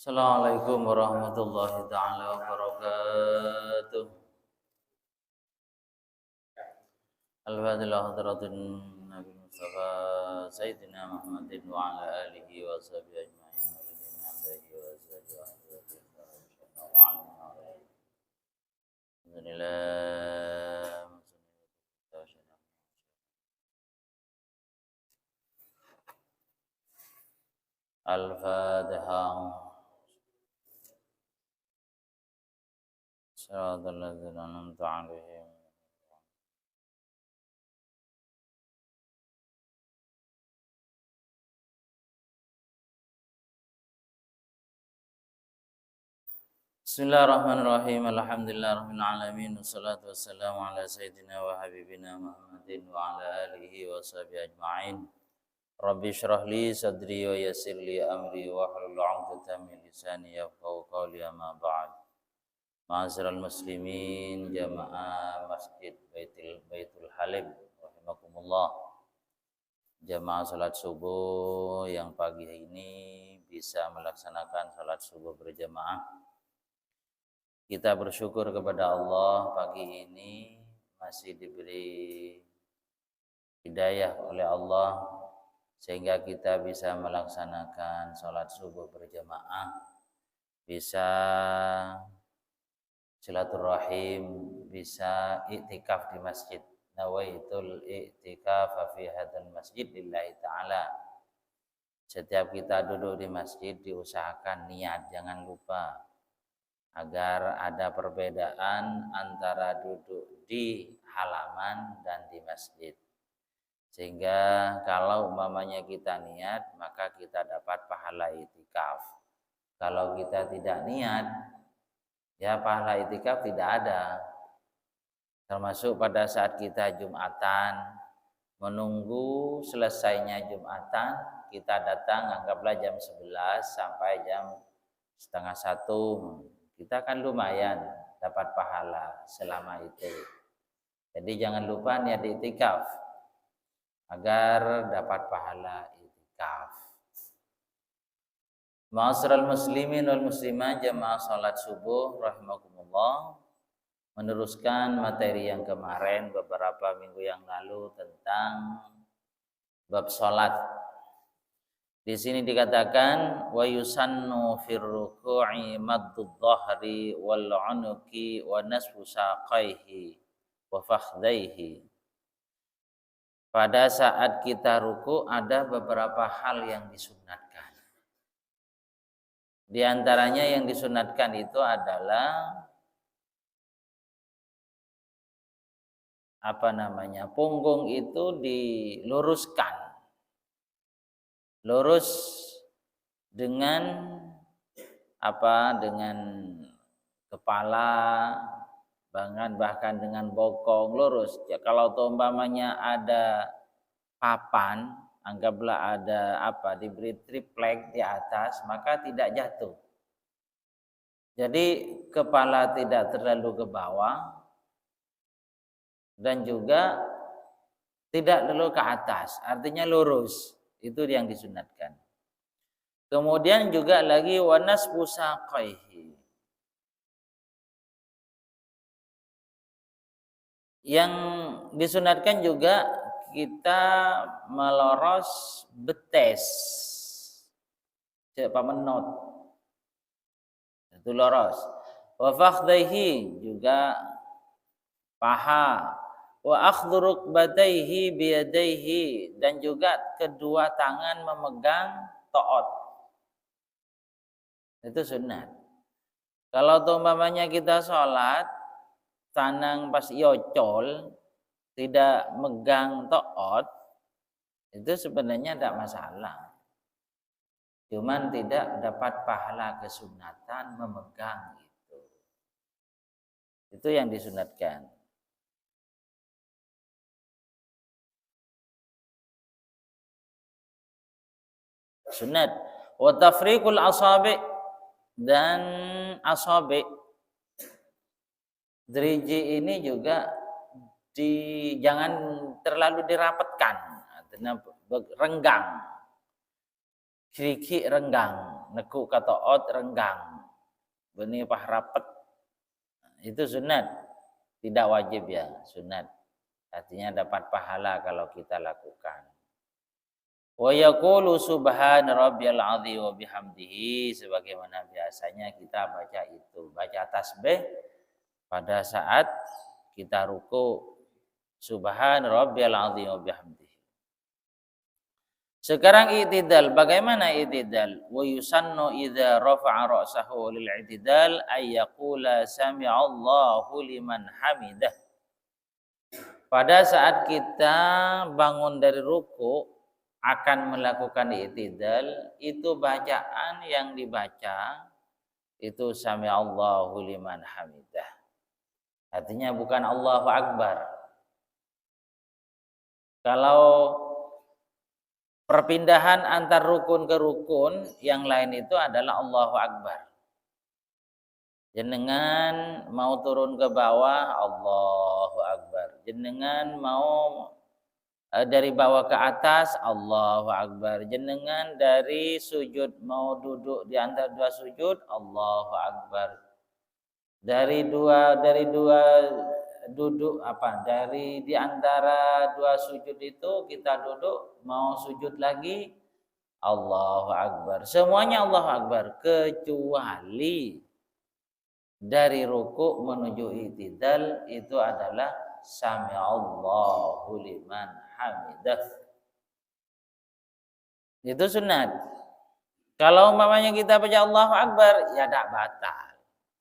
Assalamualaikum warahmatullahi taala wabarakatuh. Al-Fatilah hadratin Nabi Mustafa Sayyidina Muhammadin wa ala alihi wa sahbihi ajma'in wa radhiyallahu alaihi wa Al-Fatihah. Shiratal ladzina an'amta 'alaihim. Bismillahirrahmanirrahim. Alhamdulillahirabbil alamin. Wassalatu wassalamu ala sayyidina wa habibina Muhammadin wa ala alihi wa sahbihi ajma'in. Rabbi shrah li sadri wa yassir li amri wa hlul 'uqdatam min lisani yafqahu qawli, amma ba'd. Ma'asyiral muslimin jamaah Masjid Baitul Halim rahimakumullah. Jamaah salat subuh yang pagi ini bisa melaksanakan salat subuh berjamaah. Kita bersyukur kepada Allah pagi ini masih diberi hidayah oleh Allah sehingga kita bisa melaksanakan salat subuh berjamaah, bisa silaturahim, bisa iktikaf di masjid. Nawaitul iktikaf fi hadzal masjid lillahi ta'ala. Setiap kita duduk di masjid diusahakan niat, jangan lupa, agar ada perbedaan antara duduk di halaman dan di masjid. Sehingga kalau umpamanya kita niat, maka kita dapat pahala itikaf. Kalau kita tidak niat, ya pahala itikaf tidak ada. Termasuk pada saat kita Jumatan, menunggu selesainya Jumatan, kita datang anggaplah jam 11 sampai jam setengah 1. Kita kan lumayan dapat pahala selama itu. Jadi jangan lupa niat itikaf agar dapat pahala itikaf. Ma'asyiral muslimin wal muslimat jamaah salat subuh rahimakumullah. Meneruskan materi yang kemarin beberapa minggu yang lalu tentang bab salat. Di sini dikatakan wa yusannu fir ruku'i maddud dhahri wal 'unuqi wa nasfu saqaihi wa fakhdaihi. Pada saat kita ruku ada beberapa hal yang disunatkan. Di antaranya yang disunatkan itu adalah punggung itu diluruskan. Lurus dengan dengan kepala, bahkan dengan bokong lurus. Ya, kalau umpamanya ada papan, anggaplah ada diberi triplek di atas, maka tidak jatuh. Jadi kepala tidak terlalu ke bawah dan juga tidak terlalu ke atas, artinya lurus. Itu yang disunatkan. Kemudian juga lagi wanas pusaqaihi. Yang disunatkan juga kita meloros betes. Menot. Itu loros. Wa fakhdaihi juga paha. Wa akhdhu rukbatayhi biyadayhi, dan juga kedua tangan memegang to'ot. Itu sunat. Kalau umpamanya kita sholat tanang pas yocol tidak megang to'ot, itu sebenarnya tidak masalah. Cuman tidak dapat pahala kesunatan memegang itu. Itu yang disunatkan. Sunat wa tafriqul asabi, dan asabi driji ini juga jangan terlalu dirapatkan, artinya renggang. kriki renggang, nekuk kata ot renggang, benih pah rapet. Itu sunat, tidak wajib ya, sunat. Artinya dapat pahala kalau kita lakukan. Wa yaqulu subhana rabbiyal azim wa bihamdihi, sebagaimana biasanya kita baca itu, baca tasbih pada saat kita ruku, subhana rabbiyal azim wa bihamdihi. Sekarang i'tidal, bagaimana i'tidal? Wa yusannu idza rafa'a ra'sahu lil i'tidal ay yaqula sami'allahu liman hamidah. Pada saat kita bangun dari ruku akan melakukan i'tidal, itu bacaan yang dibaca itu sami'allahu liman hamidah. Artinya bukan Allahu Akbar. Kalau perpindahan antar rukun ke rukun yang lain itu adalah Allahu Akbar. Jenengan mau turun ke bawah, Allahu Akbar. Jenengan mau dari bawah ke atas, Allahu Akbar. Jenengan dari sujud mau duduk di antara dua sujud, Allahu Akbar. Dari dua duduk dari di antara dua sujud itu kita duduk mau sujud lagi, Allahu Akbar. Semuanya Allahu Akbar kecuali dari ruku menuju i'tidal itu adalah sami'allahu liman hamidah. Itu sunat. Kalau umpamanya kita baca Allahu Akbar ya tidak batal.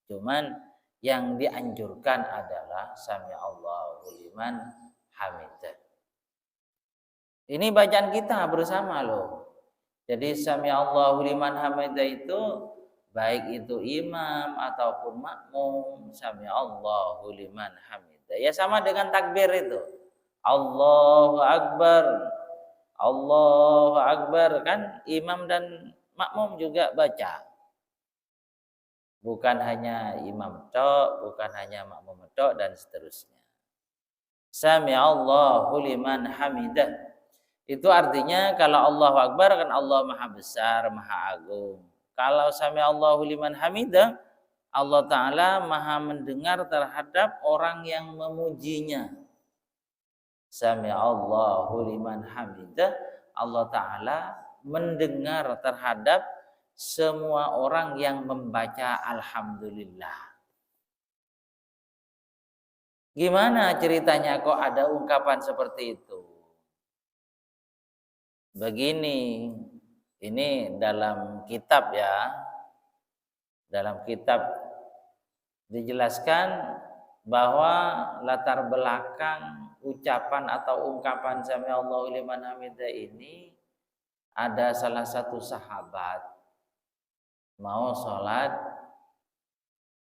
Cuman yang dianjurkan adalah sami'allahu liman hamidah. Ini bacaan kita bersama loh. Jadi sami'allahu liman hamidah itu baik itu imam ataupun makmum, sami'allahu liman hamidah. Ya sama dengan takbir itu. Allahu Akbar. Allahu Akbar, kan imam dan makmum juga baca. Bukan hanya imam tok, bukan hanya makmum tok dan seterusnya. Sami'allahu liman hamidah. Itu artinya kalau Allahu Akbar kan Allah Maha Besar, Maha Agung. Kalau sami'allahu liman hamidah, Allah Ta'ala Maha mendengar terhadap orang yang memujinya. Sami'allahu liman hamidah, Allah Ta'ala mendengar terhadap semua orang yang membaca alhamdulillah. Gimana ceritanya kok ada ungkapan seperti itu? Begini, ini dalam kitab ya. Dalam kitab dijelaskan bahwa latar belakang ucapan atau ungkapan sami'allahu liman hamidah ini ada salah satu sahabat mau sholat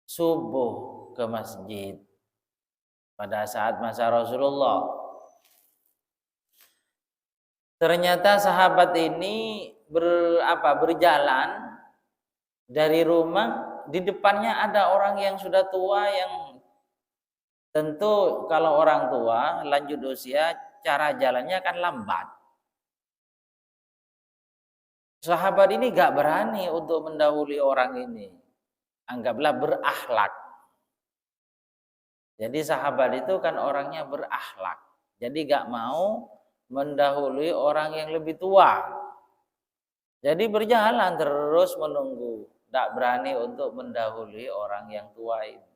subuh ke masjid pada saat masa Rasulullah. Ternyata sahabat ini berjalan dari rumah, di depannya ada orang yang sudah tua yang tentu kalau orang tua lanjut usia cara jalannya akan lambat. Sahabat ini gak berani untuk mendahului orang ini. Anggaplah berakhlak. Jadi sahabat itu kan orangnya berakhlak. Jadi gak mau mendahului orang yang lebih tua. Jadi berjalan terus menunggu. Gak berani untuk mendahului orang yang tua ini.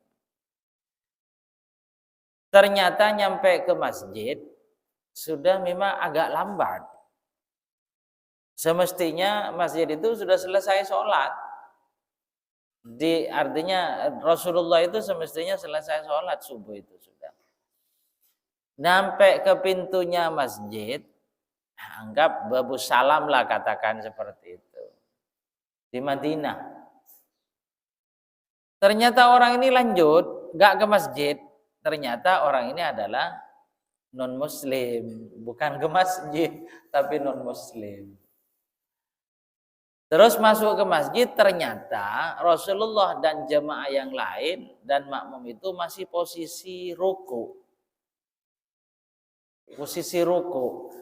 Ternyata nyampe ke masjid sudah memang agak lambat. Semestinya masjid itu sudah selesai sholat. Artinya Rasulullah itu semestinya selesai sholat subuh itu sudah. Sampai ke pintunya masjid, anggap babu salam lah katakan seperti itu. Di Madinah. Ternyata orang ini lanjut, gak ke masjid. Ternyata orang ini adalah non-muslim. Bukan ke masjid, tapi non-muslim. Terus masuk ke masjid, ternyata Rasulullah dan jemaah yang lain dan makmum itu masih posisi ruku. Posisi ruku.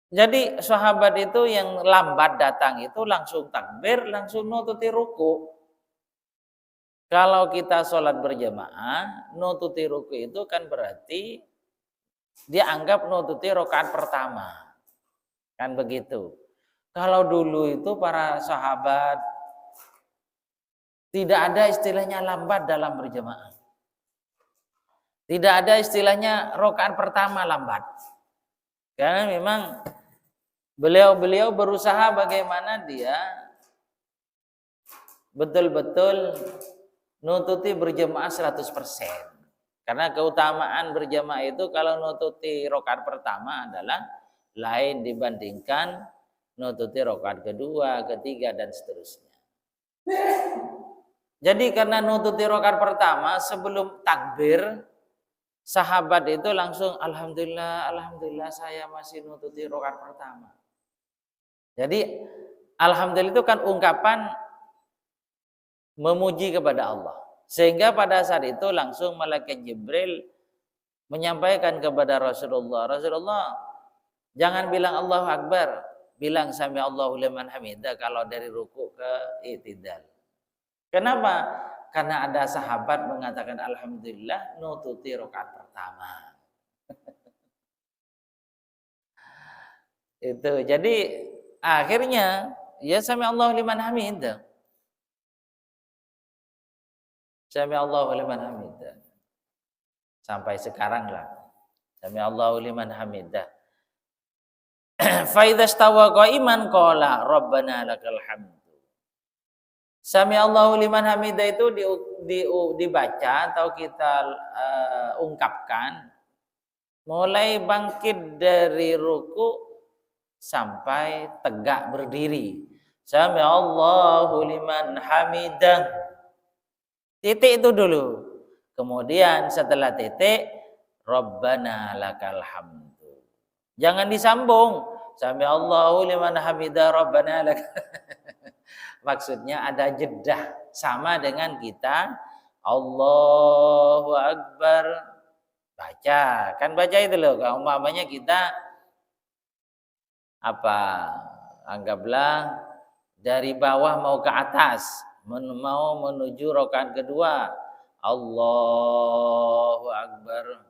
Jadi sahabat itu yang lambat datang itu langsung takbir, langsung nututi ruku. Kalau kita sholat berjamaah, nututi ruku itu kan berarti dia anggap nututi rakaat pertama. Kan begitu. Kalau dulu itu para sahabat tidak ada istilahnya lambat dalam berjamaah. Tidak ada istilahnya rakaat pertama lambat. Karena memang beliau berusaha bagaimana dia betul-betul nututi berjamaah 100%. Karena keutamaan berjamaah itu kalau nututi rakaat pertama adalah lain dibandingkan nututi rakaat kedua, ketiga dan seterusnya. Jadi karena nututi rakaat pertama sebelum takbir, sahabat itu langsung alhamdulillah saya masih nututi rakaat pertama. Jadi alhamdulillah itu kan ungkapan memuji kepada Allah. Sehingga pada saat itu langsung malaikat Jibril menyampaikan kepada Rasulullah, jangan bilang Allahu Akbar, bilang sami Allahu liman hamidah kalau dari ruku ke i'tidal. Kenapa? Karena ada sahabat mengatakan alhamdulillah nututi rakaat pertama. Itu. Jadi akhirnya ya sami Allahu liman hamidah. Sami Allahu liman hamidah. Sampai sekarang lah. Sami Allahu liman hamidah. Fa idza stawa qa'iman qala rabbana lakal hamdu. Sami Allahu liman hamidah itu dibaca atau kita ungkapkan mulai bangkit dari ruku sampai tegak berdiri. Sami Allahu liman hamidah. Titik itu dulu. Kemudian setelah titik, Rabbana lakal hamdu. Jangan disambung. Sami Allahu liman hamidah Rabbana lakal. Maksudnya ada jedah. Sama dengan kita. Allahu Akbar. Baca. Kan baca itu loh. Kalau umpamanya kita anggaplah dari bawah mau ke atas. Mau menuju rakaat kedua, Allahu Akbar,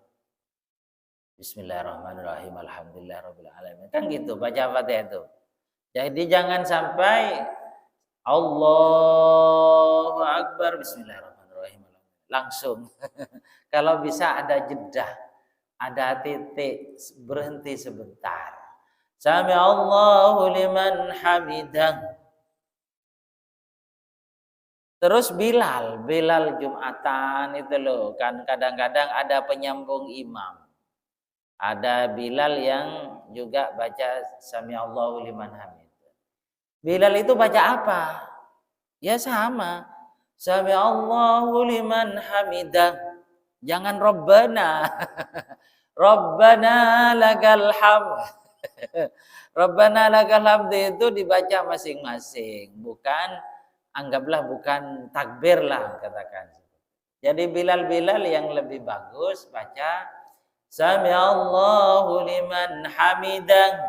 Bismillahirrahmanirrahim, Alhamdulillahirabbil alamin. Kan gitu baca Fatihah itu. Jadi jangan sampai Allahu Akbar, Bismillahirrahmanirrahim, langsung. Kalau bisa ada jedah, ada titik, berhenti sebentar. Sami Allahu liman hamidah. Terus Bilal Jumatan itu loh, kan kadang-kadang ada penyambung imam. Ada Bilal yang juga baca Sami Allahu liman hamidah. Bilal itu baca apa? Ya sama. Sami Allahu liman hamidah. Jangan Rabbana. Rabbana lakal hamd. Rabbana lakal hamd itu dibaca masing-masing, anggaplah bukan takbir lah katakan. Jadi Bilal yang lebih bagus baca Sami Allahu liman hamidah.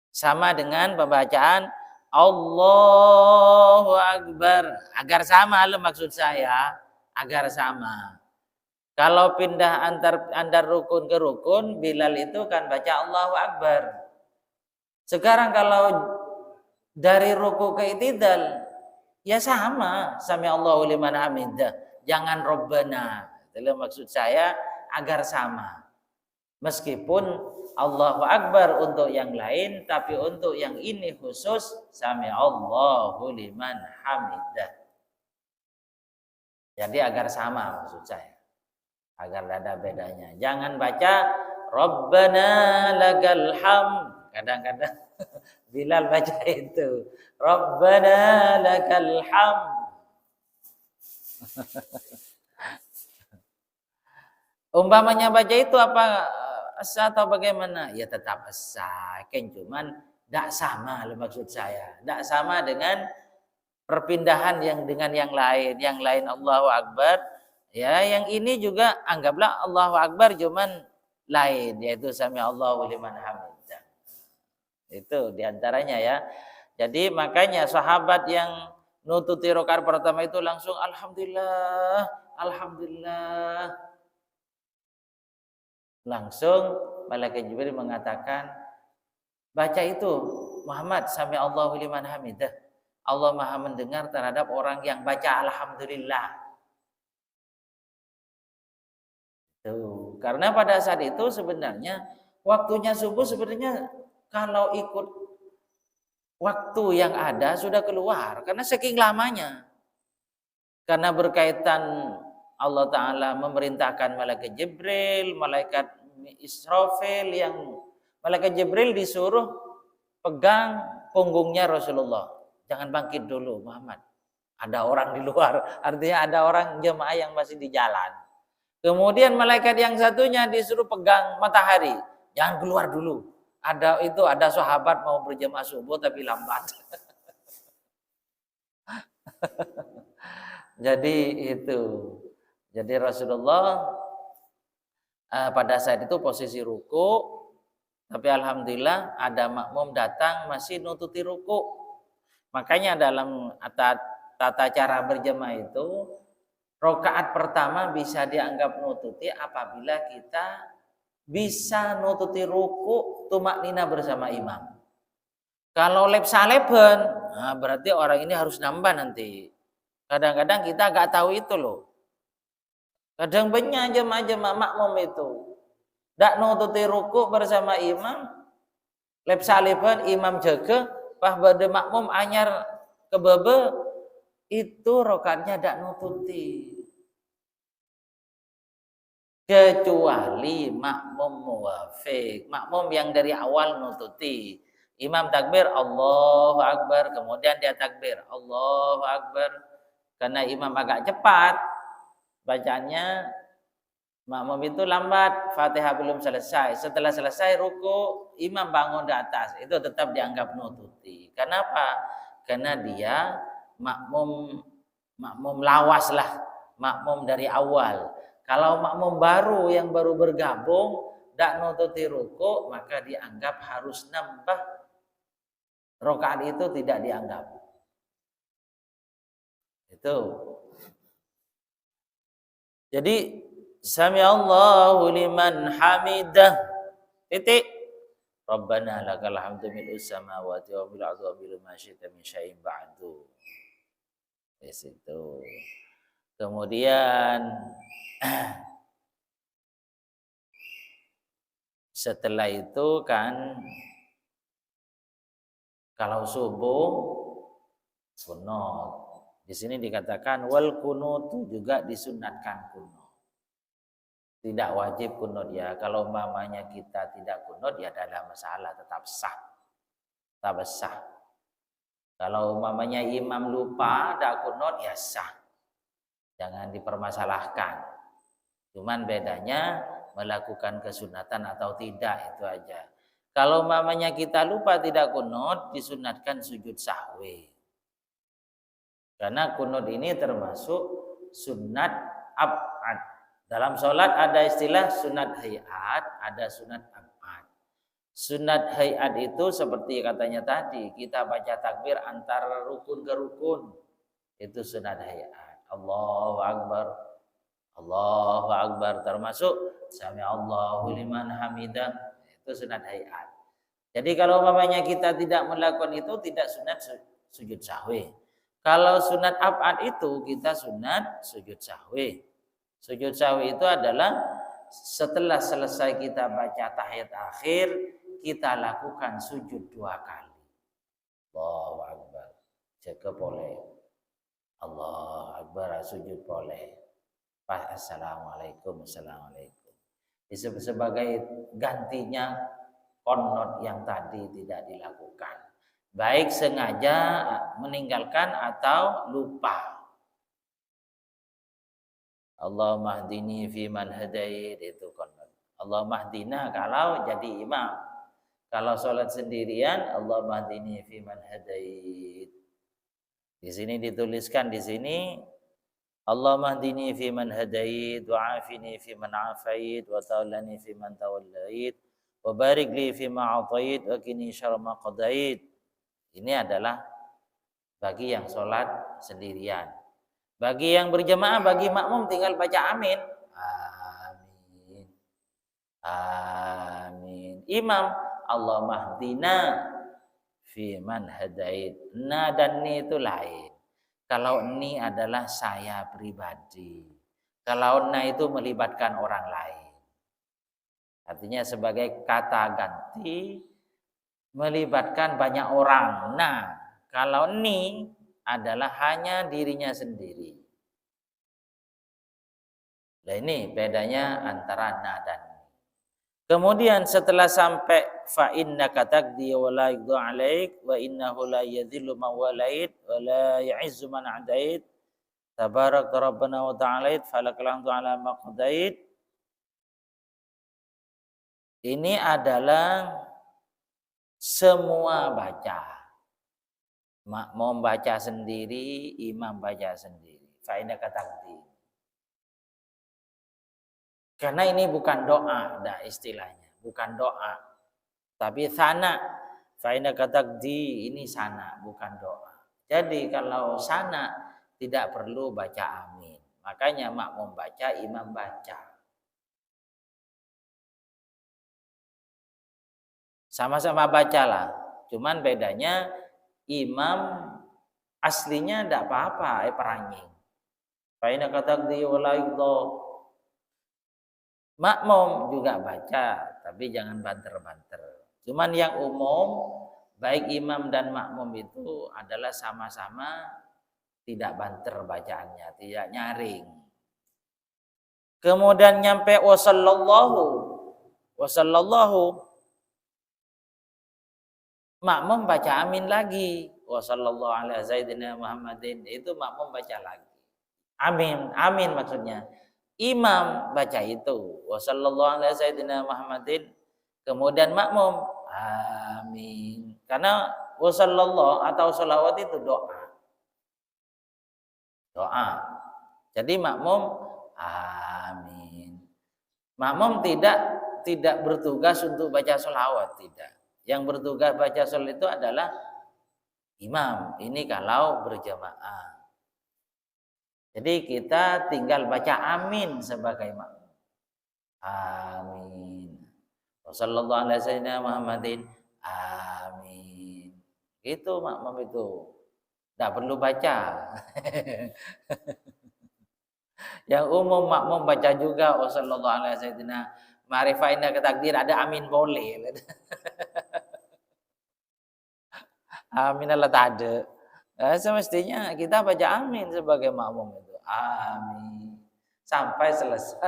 Sama dengan pembacaan Allahu Akbar. Agar sama loh maksud saya. Agar sama. Kalau pindah antar rukun ke rukun, Bilal itu kan baca Allahu Akbar. Sekarang kalau dari ruku ke i'tidal ya sama, sami Allahu liman hamidah. Jangan Rabbana. Itu maksud saya agar sama. Meskipun Allahu Akbar untuk yang lain, tapi untuk yang ini khusus sami Allahu liman hamidah. Jadi agar sama maksud saya. Agar ada bedanya. Jangan baca Rabbana lakal hamd. Kadang-kadang Bilal baca itu. Rabbana lakal hamd. Umpamanya baca itu apa asa atau bagaimana? Ya tetap asa. Kan cuman tidak sama maksud saya. Tidak sama dengan perpindahan yang dengan yang lain. Yang lain Allahu Akbar. Ya, yang ini juga anggaplah Allahu Akbar cuman lain. Yaitu sami Allahu liman hamidah. Itu diantaranya ya. Jadi makanya sahabat yang nututi rakaat pertama itu langsung alhamdulillah, alhamdulillah. Langsung malaikat Jibril mengatakan, baca itu Muhammad sami Allahu liman hamidah. Allah Maha mendengar terhadap orang yang baca alhamdulillah. Tuh, karena pada saat itu sebenarnya waktunya subuh sebenarnya kalau ikut waktu yang ada sudah keluar karena saking lamanya. Karena berkaitan Allah Ta'ala memerintahkan malaikat Jibril, malaikat Israfil yang malaikat Jibril disuruh pegang punggungnya Rasulullah. Jangan bangkit dulu Muhammad. Ada orang di luar, artinya ada orang jemaah yang masih di jalan. Kemudian malaikat yang satunya disuruh pegang matahari. Jangan keluar dulu. Ada sahabat mau berjemaah subuh tapi lambat. Jadi itu. Jadi Rasulullah pada saat itu posisi ruku, tapi alhamdulillah ada makmum datang masih nututi ruku. Makanya dalam tata cara berjemaah itu rakaat pertama bisa dianggap nututi apabila kita bisa nututi ruku tumaknina bersama imam. Kalau lep-saleben, nah berarti orang ini harus nambah nanti. Kadang-kadang kita nggak tahu itu loh. Kadang banyak jemaah makmum itu dak nututi ruku bersama imam, lep-saleben imam jaga, pas bade makmum anyar kebebe itu rakaatnya dak nututi. Kecuali makmum muwafiq, makmum yang dari awal nututi. Imam takbir Allahu Akbar, kemudian dia takbir Allahu Akbar. Karena imam agak cepat bacanya, makmum itu lambat, Fatihah belum selesai. Setelah selesai ruku, imam bangun di atas, itu tetap dianggap nututi. Kenapa? Karena dia makmum lawas lah, makmum dari awal. Kalau makmum baru yang baru bergabung, dak nututi ruku, maka dianggap harus nambah rakaat itu tidak dianggap. Itu. Jadi sami Allahu liman hamidah. Titik. Rabbana lakal hamdu mil'us samawati wa bil ardi wa bil ma syi'ta min syai'in ba'du. Di situ. Kemudian setelah itu kan kalau subuh kunut. Di sini dikatakan wal kunutu juga disunatkan kunut. Tidak wajib kunut ya. Kalau mamanya kita tidak kunut ya tidak ada masalah, tetap sah. Tetap sah. Kalau mamanya imam lupa tidak kunut ya sah. Jangan dipermasalahkan. Cuman bedanya melakukan kesunatan atau tidak, itu aja. Kalau mamanya kita lupa tidak kunut, disunatkan sujud sahwi. Karena kunut ini termasuk sunat ab'ad. Dalam sholat ada istilah sunat hayat, ada sunat ab'ad. Sunat hayat itu seperti katanya tadi, kita baca takbir antara rukun ke rukun. Itu sunat hayat. Allahu Akbar. Allahu Akbar, termasuk sami Allahu liman hamidah, itu sunat hayat. Jadi kalau umpamanya kita tidak melakukan itu tidak sunat sujud sahwi. Kalau sunat ab'ad itu kita sunat sujud sahwi. Sujud sahwi itu adalah setelah selesai kita baca tahiyat akhir, kita lakukan sujud 2 kali. Allahu Akbar, jaga boleh. Allahu Akbar, sujud boleh. Assalamualaikum. Sebagai gantinya qunut yang tadi tidak dilakukan. Baik sengaja meninggalkan atau lupa. Allahumma hdini fi man hadait, itu qunut. Allahumma hdina kalau jadi imam. Kalau sholat sendirian Allahumma hdini fi man hadait. Di sini dituliskan di sini Allahumma hdini fi man hadait wa afini fi man afait wa tawallani fi man tawallait wa barik li fi ma atait wa qini syarra ma qadait. Ini adalah bagi yang sholat sendirian. Bagi yang berjamaah, bagi makmum tinggal baca amin. Amin. Amin. Imam, Allahumma hdina fi man hadait. Na dan ni itu lain. Kalau ni adalah saya pribadi. Kalau na itu melibatkan orang lain. Artinya sebagai kata ganti melibatkan banyak orang. Nah, kalau ni adalah hanya dirinya sendiri. Nah, ini bedanya antara na dan ni. Kemudian setelah sampai fa innaka taqdi wa la yuqda 'alaik wa innahu la yadhillu man walait wa la ya'izzu man 'adait tabarak rabbana wa ta'ala falakal hamdu 'ala ma qadait. Ini adalah semua baca. Makmum baca sendiri, imam baca sendiri. Fa innaka taqdi. Karena ini bukan doa, dah istilahnya, bukan doa. Tapi sana, fa innaka taqdi, ini sana, bukan doa. Jadi kalau sana tidak perlu baca amin. Makanya makmum baca, imam baca. Sama-sama bacalah. Cuman bedanya imam aslinya tidak apa-apa, perangin. Fa innaka taqdi wa la yuqda. Makmum juga baca, tapi jangan banter-banter. Cuman yang umum, baik imam dan makmum itu adalah sama-sama tidak banter bacaannya, tidak nyaring. Kemudian nyampe wasallallahu, makmum baca amin lagi. Wasallallahu ala sayyidina Muhammadin, itu makmum baca lagi. Amin, amin maksudnya. Imam baca itu wasallallahu ala sayyidina Muhammadin, kemudian makmum amin. Karena wasallallahu atau sholawat itu doa. Doa. Jadi makmum amin. Makmum tidak bertugas untuk baca sholawat, tidak. Yang bertugas baca sholawat itu adalah imam. Ini kalau berjamaah. Jadi kita tinggal baca amin sebagai makmum. Amin. Wassallallahu ala sayyidina Muhammadin. Amin. Itu makmum itu. Tidak perlu baca. Yang umum makmum baca juga wassallallahu ala sayyidina ma'rifah indah ketakdir, ada amin boleh. Amin Allah tak ada. Semestinya kita baca amin sebagai makmum itu. Amin. Sampai selesai.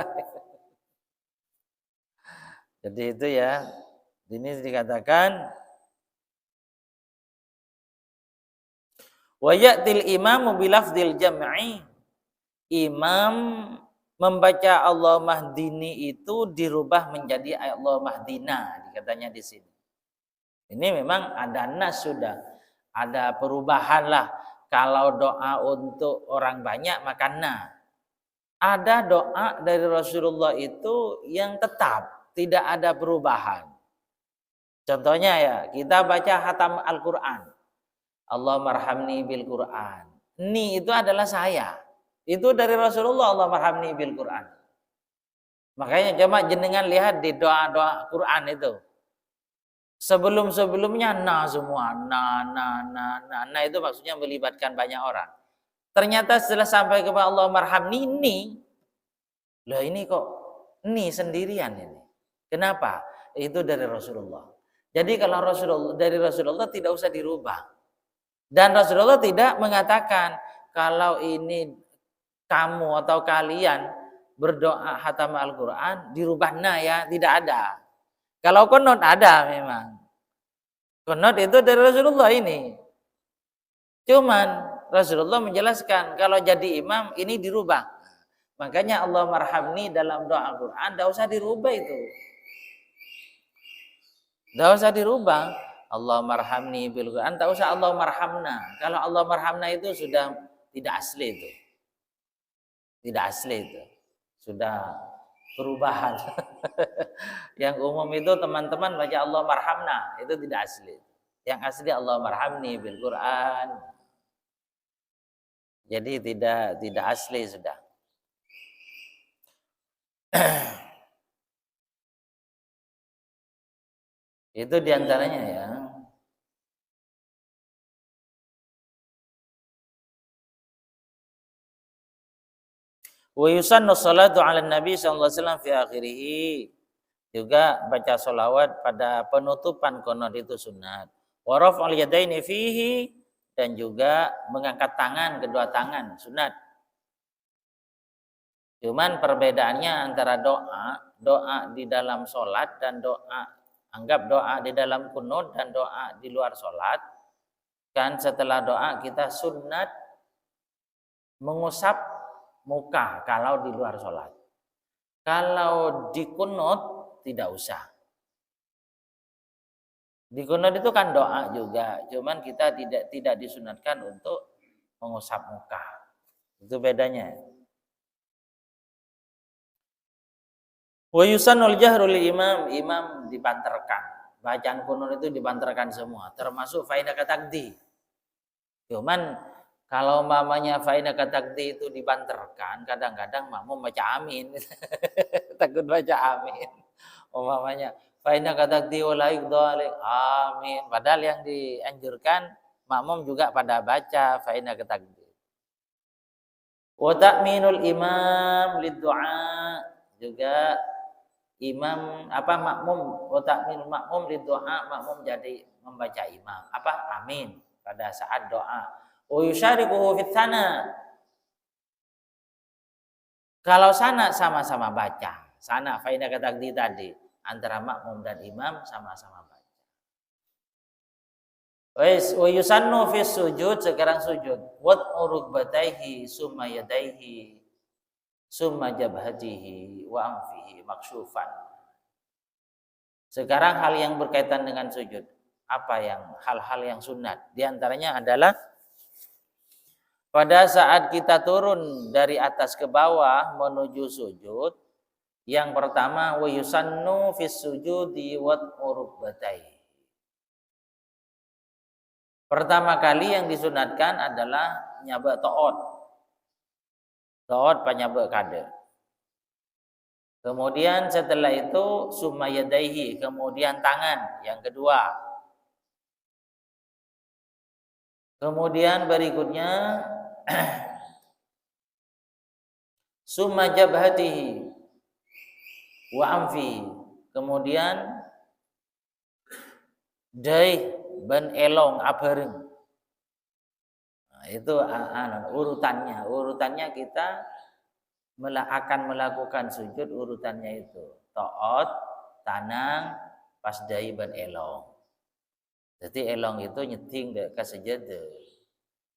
Jadi itu ya. Ini dikatakan wa ya'til imamu bilafdil jam'i. Imam membaca Allahumma hdini itu dirubah menjadi Allahumma hdina, katanya di sini. Ini memang ada nas sudah, ada perubahan lah. Kalau doa untuk orang banyak maka na. Ada doa dari Rasulullah itu yang tetap, tidak ada perubahan. Contohnya ya, kita baca khatam Al-Quran. Allahumma arhamni bil Quran. Ni itu adalah saya. Itu dari Rasulullah, Allahumma arhamni bil Quran. Makanya coba jenengan lihat di doa-doa Quran itu. Sebelum-sebelumnya na semua, na itu maksudnya melibatkan banyak orang. Ternyata setelah sampai kepada Allah marhamni ini, loh ini kok ini sendirian ini. Kenapa? Itu dari Rasulullah. Jadi kalau dari Rasulullah tidak usah dirubah. Dan Rasulullah tidak mengatakan kalau ini kamu atau kalian berdoa khatam Al-Quran dirubah na ya, tidak ada. Kalau qunut ada memang. Qunut itu dari Rasulullah ini. Cuman Rasulullah menjelaskan kalau jadi imam ini dirubah. Makanya Allah marhamni dalam doa Al-Quran tidak usah dirubah itu. Tidak usah dirubah. Allah marhamni bil Quran, tidak usah Allah marhamna. Kalau Allah marhamna itu sudah tidak asli itu. Tidak asli itu. Sudah perubahan. Yang umum itu teman-teman baca Allah marhamna, itu tidak asli. Yang asli Allah marhamni bil Quran. Jadi tidak asli sudah. Itu diantaranya ya. Wa yusannu salatu ala nabi sallallahu alaihi wasallam fi akhirih. Juga baca sholawat pada penutupan konot itu sunat. Wa raf'al yadaini fihi, dan juga mengangkat tangan, kedua tangan sunat. Cuman perbedaannya antara doa di dalam sholat dan doa di dalam kunut dan doa di luar sholat. Kan setelah doa kita sunat mengusap muka kalau di luar sholat. Kalau di kunut tidak usah. Di kunut itu kan doa juga, cuman kita tidak disunatkan untuk mengusap muka. Itu bedanya. Wa yusannul jahru lil imam dibanterkan. Bacaan kunut itu dibanterkan semua, termasuk fainaka takdi. Cuman kalau mamanya fainaka takdi itu dibanterkan, kadang-kadang makmum baca amin. Takut baca amin. Umpamanya fainaka takdi wa la yudhalik amin. Padahal yang dianjurkan makmum juga pada baca fainaka takdi. Wa ta'minul imam lid-du'a, juga makmum makmum jadi membaca imam amin pada saat doa. Wa yusyarikuhu fit sana, kalau sana sama-sama baca, sana fainaka takdi tadi antara makmum dan imam sama-sama baca. Wa yusannu fi sujud, sekarang sujud. Wat urukbataihi summa yadaihi summa jabhatihi wa anfihi maksyufan. Sekarang hal yang berkaitan dengan sujud. Hal-hal yang sunat? Di antaranya adalah pada saat kita turun dari atas ke bawah menuju sujud, yang pertama wa yusannu fis sujudi wat urukbataihi. Pertama kali yang disunatkan adalah nyabak to'ot penyabak kade. Kemudian setelah itu summa yadaihi, kemudian tangan yang kedua. Kemudian berikutnya summa jabhatihi wa amfi, kemudian daih ben elong abareng. Nah, itu urutannya kita akan melakukan sujud, urutannya itu to'ot, tanang, pas daih ben elong. Jadi elong itu nyeting ke sejadah,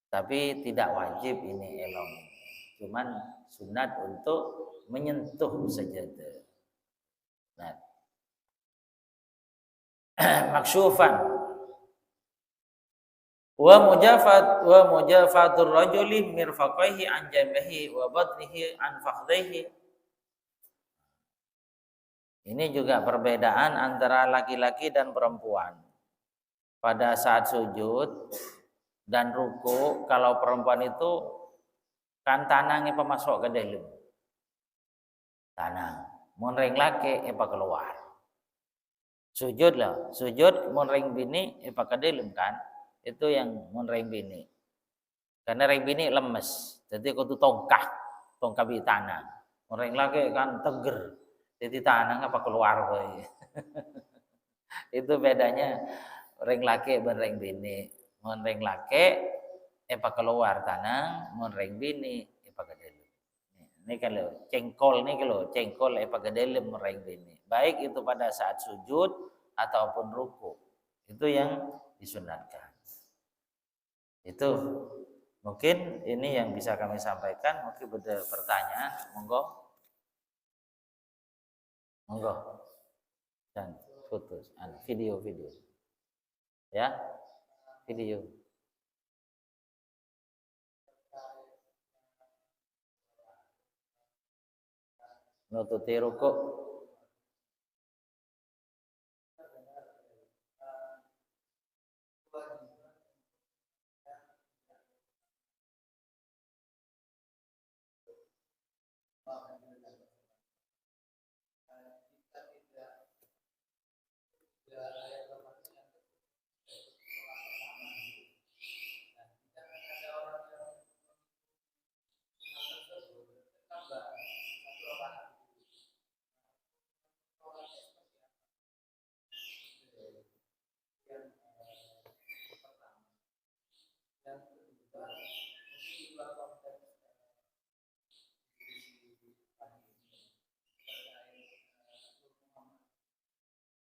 tapi tidak wajib ini elong, cuman sunat untuk menyentuh sejadah. Nah, maksyufan wa mujafatur rajuli mirfaqaihi an jambihi wa batnihi an fakhdaihi. Ini juga perbedaan antara laki-laki dan perempuan. Pada saat sujud dan ruku, kalau perempuan itu kan tanangnya pemasok ke dalam. Tanang. Monreng laki keluar. Sujud lah, sujud monreng bini ke dalam kan. Itu yang monreng bini. Karena reng bini lemes, jadi kudu tongkah di tanah. Monreng laki kan teger, jadi tanang keluar boy. Itu bedanya reng laki dan reng bini. Mun reng laki keluar tanang, mun reng bini ke dalam. Ini kalau cengkol ke dalam reng bini. Baik itu pada saat sujud ataupun ruku. Itu yang disunatkan. Itu mungkin ini yang bisa kami sampaikan. Mungkin ada pertanyaan, monggo. Dan foto, video. Ya, video. nututi ruku.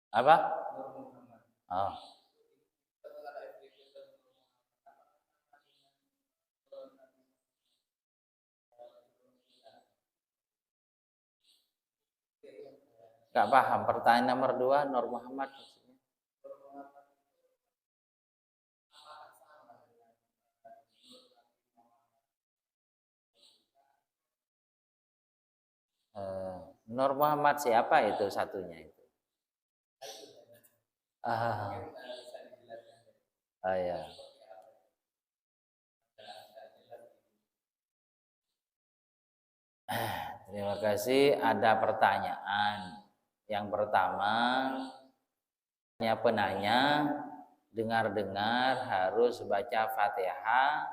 Apa? Oh. Gak paham pertanyaan nomor 2, Nur Muhammad maksudnya. Nur Muhammad siapa itu satunya itu? Ya. Terima kasih. Ada pertanyaan. Yang pertama, penanya dengar-dengar harus baca Fatihah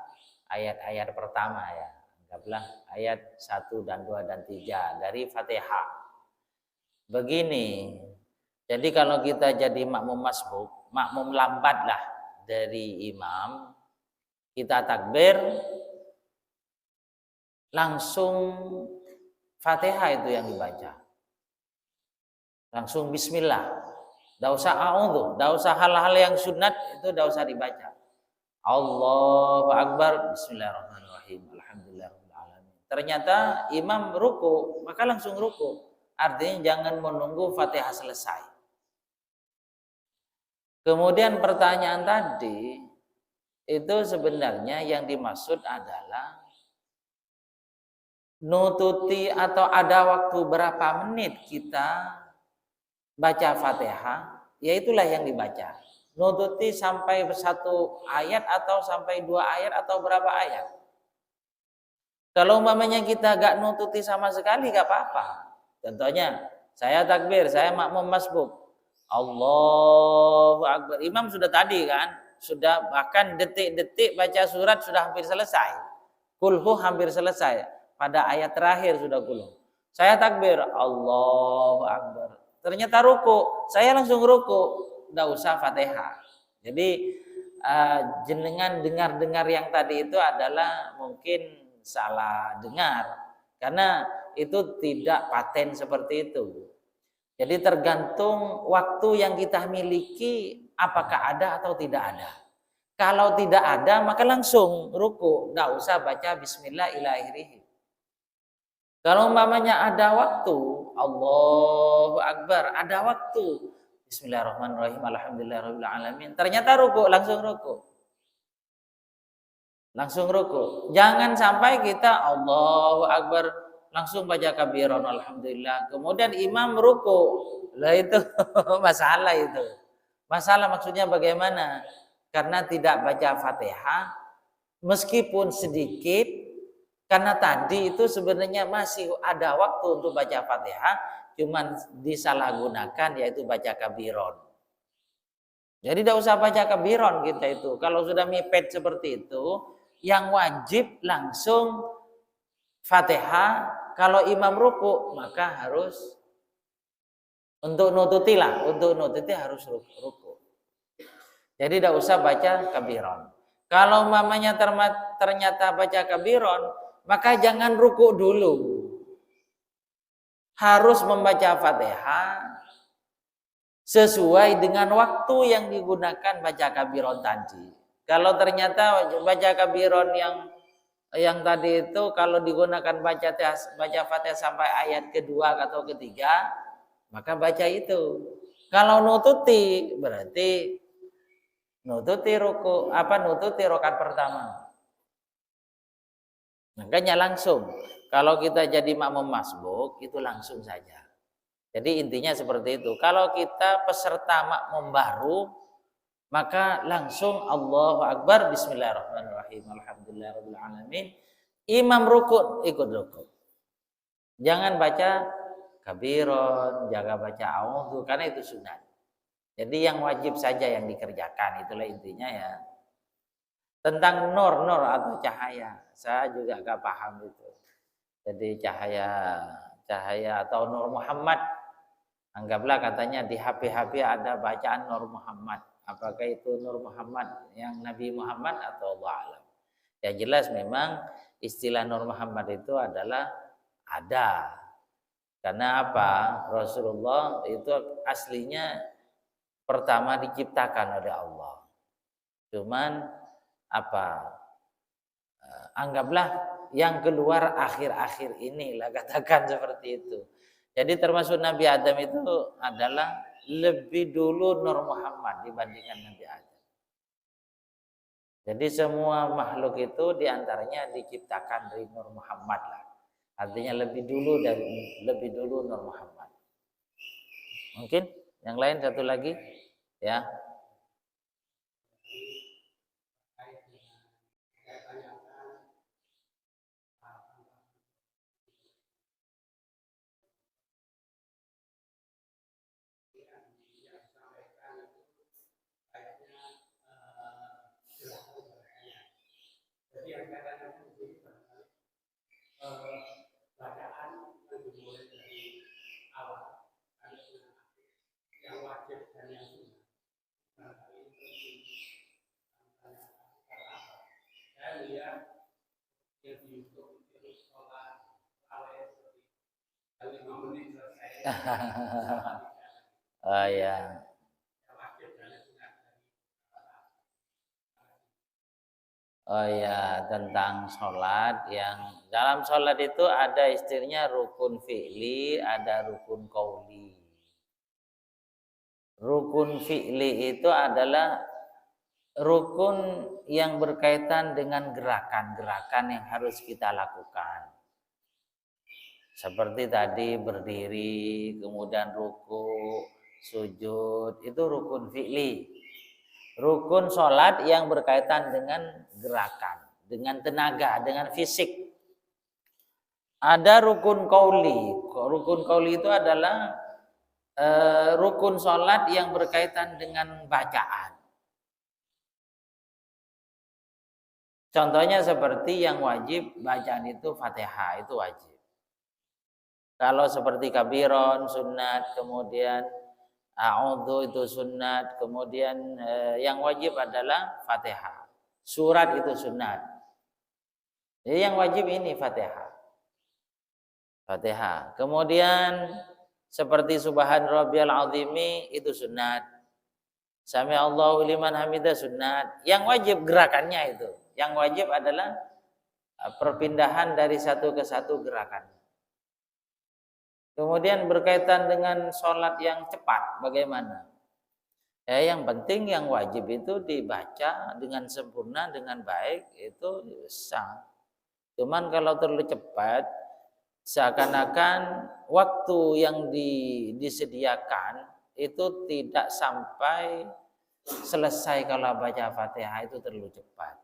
ayat-ayat pertama ya. Anggaplah ayat 1 dan 2 dan 3 dari Fatihah. Begini. Jadi kalau kita jadi makmum masbuk, makmum lambat lah dari imam, kita takbir langsung Fatihah itu yang dibaca. Langsung bismillah. Tidak usah a'udzu, tidak usah hal-hal yang sunat itu tidak usah dibaca. Allahu Akbar, bismillahirrahmanirrahim, alhamdulillahirabbil alamin. Ternyata imam ruku, maka langsung ruku. Artinya jangan menunggu Fatihah selesai. Kemudian pertanyaan tadi itu sebenarnya yang dimaksud adalah nututi atau ada waktu berapa menit kita baca Fatihah, ya itulah yang dibaca. Nututi sampai 1 ayat atau sampai 2 ayat atau berapa ayat. Kalau umpamanya kita gak nututi sama sekali gak apa-apa. Contohnya, saya takbir, saya makmum masbuk. Allahu Akbar. Imam sudah tadi kan, sudah bahkan detik-detik baca surat sudah hampir selesai. Kulhu hampir selesai. Pada ayat terakhir sudah kulhu. Saya takbir, Allahu Akbar. Ternyata ruku, saya langsung ruku, tidak usah Fatihah. Jadi jenengan dengar-dengar yang tadi itu adalah mungkin salah dengar, karena itu tidak paten seperti itu. Jadi tergantung waktu yang kita miliki, apakah ada atau tidak ada. Kalau tidak ada, maka langsung ruku, tidak usah baca Bismillahirrahmanirrahim. Kalau umpamanya ada waktu, Allahu Akbar, ada waktu, Bismillahirrahmanirrahim, alhamdulillahirabbil alamin. Ternyata ruku, langsung ruku. Langsung ruku. Jangan sampai kita Allahu Akbar langsung baca kabiran alhamdulillah. Kemudian imam ruku. Lah itu masalah itu. Masalah maksudnya bagaimana? Karena tidak baca Fatihah meskipun sedikit, karena tadi itu sebenarnya masih ada waktu untuk baca Fatihah, cuman disalahgunakan yaitu baca kabiron. Jadi tidak usah baca kabiron kita itu. Kalau sudah mipet seperti itu, yang wajib langsung Fatihah. Kalau imam ruku, maka harus untuk nututi lah, untuk nututi harus ruku. Jadi tidak usah baca kabiron. Kalau mamanya ternyata baca kabiron, maka jangan ruku dulu. Harus membaca Fatihah sesuai dengan waktu yang digunakan baca kabiron tadi. Kalau ternyata baca kabiron yang tadi itu kalau digunakan baca Fatihah sampai ayat kedua atau ketiga, maka baca itu. Kalau nututi berarti nututi nututi rakaat pertama. Makanya langsung Kalau kita jadi makmum masbuk itu langsung saja. Jadi intinya seperti itu. Kalau kita peserta makmum baru, maka langsung Allahu Akbar, Bismillahirrahmanirrahim, Alhamdulillahirabbil alamin. Imam rukun, ikut rukun. Jangan baca kabiron, jangan baca a'udzu, karena itu sunat. Jadi yang wajib saja yang dikerjakan, itulah intinya ya. Tentang nur atau cahaya, saya juga gak paham itu. Jadi cahaya atau Nur Muhammad, anggaplah katanya di HP ada bacaan Nur Muhammad. Apakah itu Nur Muhammad yang Nabi Muhammad atau Allah alam? Yang jelas memang istilah Nur Muhammad itu adalah ada. Karena apa? Rasulullah itu aslinya pertama diciptakan oleh Allah. Cuman apa? Anggaplah yang keluar akhir-akhir inilah, katakan seperti itu. Jadi termasuk Nabi Adam itu adalah lebih dulu Nur Muhammad dibandingkan Nabi Adam. Jadi semua makhluk itu diantaranya diciptakan dari Nur Muhammad lah. Artinya lebih dulu Nur Muhammad. Mungkin yang lain satu lagi ya. Bacaan yang dimulai dari awal yang wajib dan yang sunnah. Saya lihat yang di YouTube itu sholat awal seperti 5 menit selesai. Oh ya. Oh ya, tentang sholat, yang dalam sholat itu ada istilahnya rukun fi'li, ada rukun qauli. Rukun fi'li itu adalah rukun yang berkaitan dengan gerakan-gerakan yang harus kita lakukan. Seperti tadi berdiri, kemudian ruku, sujud, itu rukun fi'li. Rukun sholat yang berkaitan dengan gerakan, dengan tenaga, dengan fisik. Ada rukun qauli. Rukun qauli itu adalah rukun sholat yang berkaitan dengan bacaan. Contohnya seperti yang wajib bacaan itu Fatihah, itu wajib. Kalau seperti kabiron, sunat, kemudian a'udzu itu sunat, kemudian yang wajib adalah Fatihah. Surat itu sunat. Jadi yang wajib ini Fatihah. Fatihah. Kemudian seperti subhan rabbiyal azimi itu sunat. Sami Allahu liman hamidah sunat. Yang wajib gerakannya itu. Yang wajib adalah perpindahan dari satu ke satu gerakan. Kemudian berkaitan dengan sholat yang cepat, bagaimana? Yang penting yang wajib itu dibaca dengan sempurna, dengan baik, itu sah. Cuman kalau terlalu cepat, seakan-akan waktu yang disediakan itu tidak sampai selesai kalau baca Fatihah itu terlalu cepat.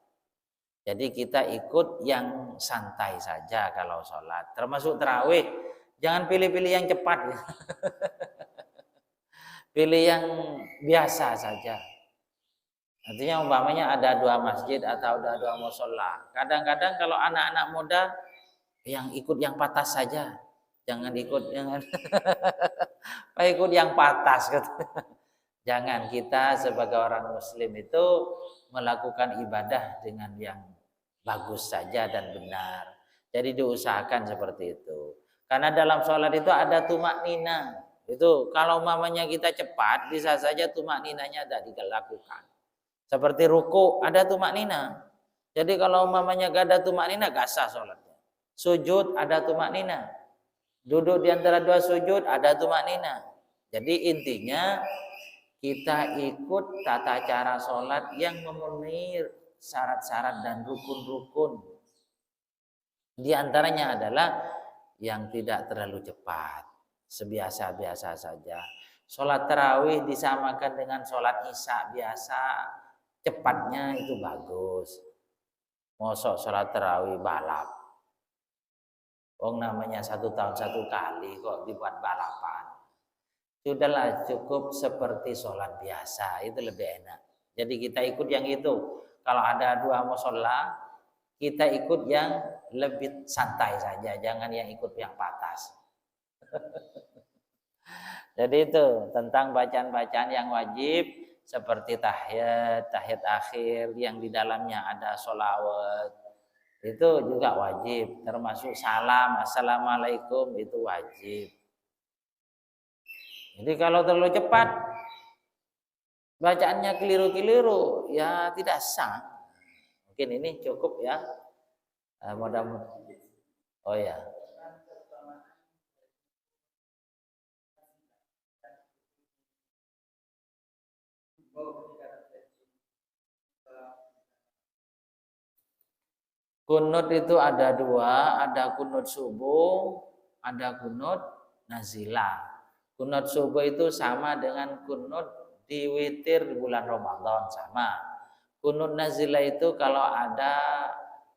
Jadi kita ikut yang santai saja kalau sholat, termasuk tarawih. Jangan pilih-pilih yang cepat. Pilih yang biasa saja. Artinya umpamanya ada 2 masjid atau ada 2 mushola. Kadang-kadang kalau anak-anak muda yang ikut yang patas saja. Jangan ikut ikut yang patas. Jangan, kita sebagai orang muslim itu melakukan ibadah dengan yang bagus saja dan benar. Jadi diusahakan seperti itu. Karena dalam sholat itu ada tumak nina. Itu kalau mamanya kita cepat, bisa saja tumak ninanya tidak dilakukan. Seperti ruku ada tumak nina. Jadi kalau mamanya gak ada tumak nina, gak sah sholatnya. Sujud ada tumak nina. Duduk di antara 2 sujud ada tumak nina. Jadi intinya kita ikut tata cara sholat yang memenuhi syarat-syarat dan rukun-rukun. Di antaranya adalah yang tidak terlalu cepat, sebiasa-biasa saja. Sholat tarawih disamakan dengan sholat isya biasa, cepatnya itu bagus. Mosok sholat tarawih balap. Namanya 1 tahun 1 kali kok dibuat balapan. Sudahlah, cukup seperti sholat biasa, itu lebih enak. Jadi kita ikut yang itu. Kalau ada 2 musola, kita ikut yang lebih santai saja, jangan yang ikut yang patas. Jadi itu tentang bacaan-bacaan yang wajib seperti tahiyat akhir yang di dalamnya ada sholawat. Itu juga wajib, termasuk salam, assalamualaikum, itu wajib. Jadi kalau terlalu cepat, bacaannya keliru-keliru, ya tidak sah. Mungkin ini cukup ya. Mudah-mudahan. Oh ya. Kunut itu ada 2, ada kunut subuh, ada kunut nazilah. Kunut subuh itu sama dengan kunut di witir di bulan Ramadan, sama. Kunut nazilah itu kalau ada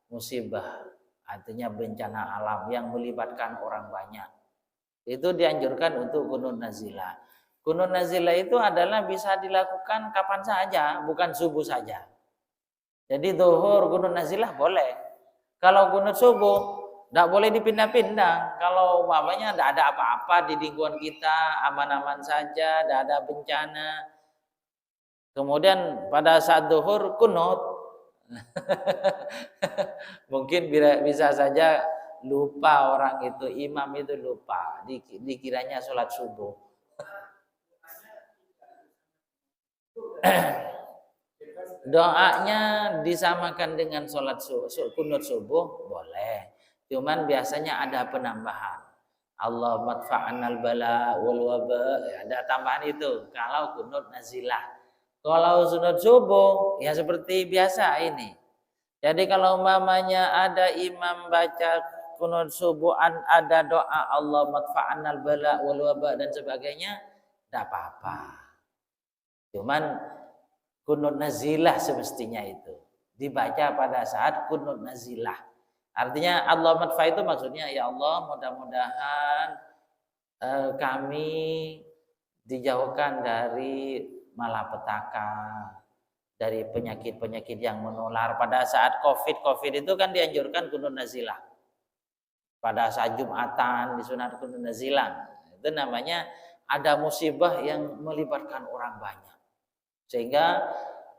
musibah, artinya bencana alam yang melibatkan orang banyak, itu dianjurkan untuk kunut nazilah. Kunut nazilah itu adalah bisa dilakukan kapan saja, bukan subuh saja. Jadi zuhur kunut nazilah boleh. Kalau kunut subuh tidak boleh dipindah-pindah. Kalau umpamanya tidak ada apa-apa di lingkungan kita, aman-aman saja, tidak ada bencana. Kemudian pada saat zuhur kunut, mungkin bisa saja lupa orang itu, imam itu lupa, dikiranya sholat subuh. Doanya disamakan dengan sholat kunut subuh boleh, cuman biasanya ada penambahan. Allah madfa'anal bala wal waba, ada tambahan itu kalau kunut nazilah. Kalau sunat subuh ya seperti biasa ini. Jadi kalau umpamanya ada imam baca kunut subuh, ada doa Allah madfa'anal bala wal waba dan sebagainya, tidak apa-apa. Cuman kunut nazilah semestinya itu dibaca pada saat kunut nazilah. Artinya Allah madfa itu maksudnya ya Allah mudah-mudahan kami dijauhkan dari malapetaka, dari penyakit-penyakit yang menular. Pada saat COVID itu kan dianjurkan kunut nazilah. Pada saat Jumatan disunat kunut nazilah. Itu namanya ada musibah yang melibatkan orang banyak. Sehingga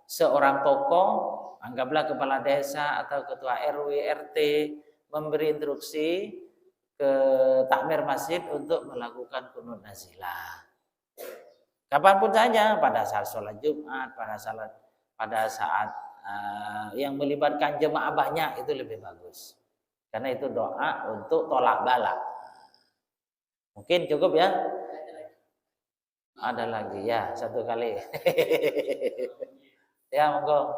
seorang tokoh, anggaplah kepala desa atau ketua RW, RT, memberi instruksi ke takmir masjid untuk melakukan kunut nazilah. Kapanpun saja, pada saat sholat Jumat, pada saat yang melibatkan jemaah banyak, itu lebih bagus. Karena itu doa untuk tolak bala. Mungkin cukup ya? Ada lagi ya, 1 kali. Ya, monggo.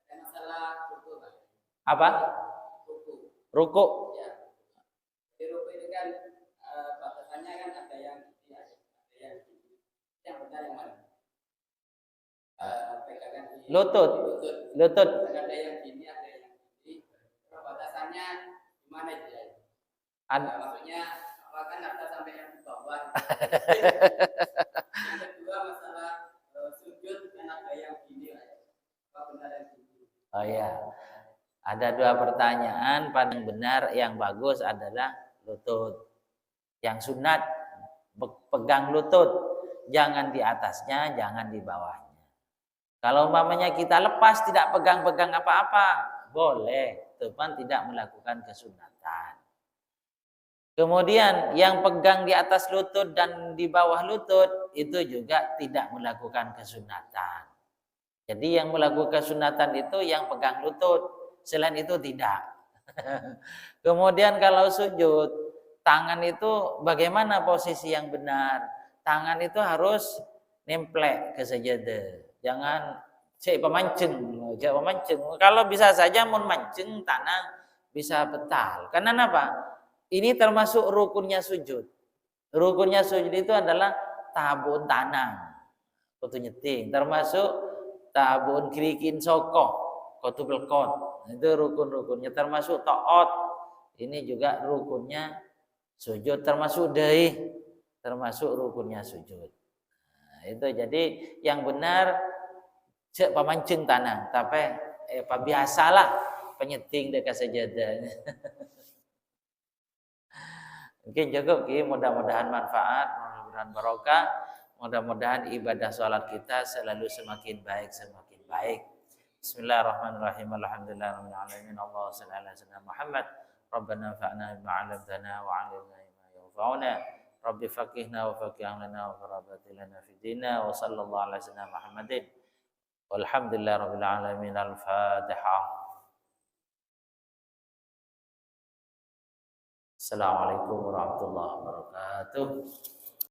Masalah ruku, Pak. Apa? Ruku. Ya. Di ruku itu kan batasannya kan ada yang benar yang mana? Pegangan di Lutut. Ada yang gini, ada yang gini. Batasannya gimana itu ya? Maksudnya kan ada sampai yang di bawah. Yang kedua masalah sujud kan ada yang gini lah. Apa benar yang gini? Oh ya. Ada 2 pertanyaan, paling benar yang bagus adalah lutut. Yang sunat pegang lutut, jangan di atasnya, jangan di bawahnya. Kalau umpamanya kita lepas tidak pegang-pegang apa-apa, boleh, teman tidak melakukan kesunatan. Kemudian yang pegang di atas lutut dan di bawah lutut itu juga tidak melakukan kesunatan. Jadi yang melakukan kesunatan itu yang pegang lutut, selain itu tidak. Kemudian kalau sujud, tangan itu bagaimana posisi yang benar? Tangan itu harus nemplek ke sajadah. Jangan pemancing. Kalau bisa saja mau mancing tanah bisa batal. Karena apa? Ini termasuk rukunnya sujud. Rukunnya sujud itu adalah tabun tanang, kudu nyeting, termasuk tabun kirikin soko, kudu belkot. Itu rukun-rukunnya, termasuk taat. Ini juga rukunnya sujud, termasuk daih, termasuk rukunnya sujud. Nah, itu jadi yang benar cek pamancing tanah, tapi biasalah penyeting dekat sajadah. Mungkin cukup, mudah-mudahan manfaat, mudah-mudahan barokah, mudah-mudahan ibadah sholat kita selalu semakin baik, semakin baik. Bismillahirrahmanirrahim. Alhamdulillahirabbil alamin. Allahumma shalli ala sayyidina Muhammad. Rabbana fa'na bima 'allamtana wa 'allimna ma yanfa'una. Rabbi faqihna wa faqih lana wa qarabati lana fid dinna wa sallallahu ala sayyidina Muhammadin. Walhamdulillahirabbil alamin. Al-Fatihah. Assalamualaikum warahmatullahi wabarakatuh.